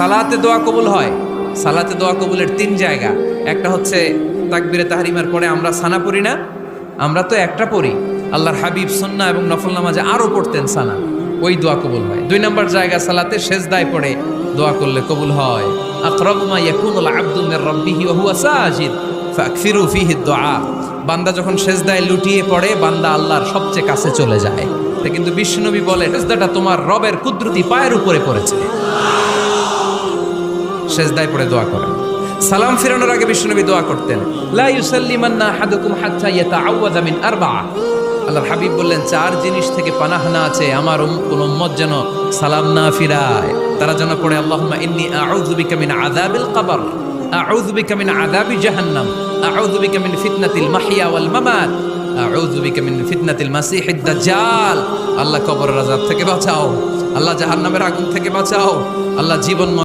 সালাতে দোয়া কবুল হয়। সালাতে দোয়া কবুলের তিন জায়গা। একটা হচ্ছে তাকবীরে তাহরিমার পরে আমরা সানা পড়ি না, আমরা তো একটা পড়ি, আল্লাহর হাবিব সুন্নাহ এবং নফল নামাজে আরো পড়তেন সানা, ওই দোয়া কবুল হয়। দুই নম্বর জায়গা সালাতে সেজদায় পড়ে দোয়া করলে কবুল হয়। আকরাবু মা ইয়াকুনুল আবদু মির রাব্বিহি ওয়া হুয়া সাজিদ ফাকসিরু ফীহি দুআ। বান্দা যখন সেজদায় লুটিয়ে পড়ে বান্দা আল্লাহর সবচেয়ে কাছে চলে যায়। তা কিন্তু বিশ্বনবী বলে সেজদাটা তোমার রবের কুদরতি পায়ের উপরে পড়েছে। সেজদায় পড়ে দোয়া করেন। সালাম ফিরানোর আগে বিশ্বনবী দোয়া করতেন, লা ইউসাল্লিমান্না আহাদুকুম হাত্তা ইয়াতাআওয়াযা মিন আরবা'a। আল্লাহর হাবিব বললেন, চার জিনিস থেকে পানাহ না আছে আমার কোন উম্মত যেন সালাম না ফিরায়। তারা যেন পড়ে আল্লাহুম্মা ইন্নী আউযু বিকা মিন আযাবিল কবর, আউযু বিকা মিন আযাবি জাহান্নাম, আউযু বিকা মিন ফিতনাতিল মাহইয়া ওয়াল মামাত, আউযু বিকা মিন ফিতনাতিল মাসিহিদ দাজ্জাল। আল্লাহ কবরের আযাব থেকে বাঁচাও, আল্লাহ জাহান্নামের আগুন থেকে বাঁচাও, আল্লাহ জীবন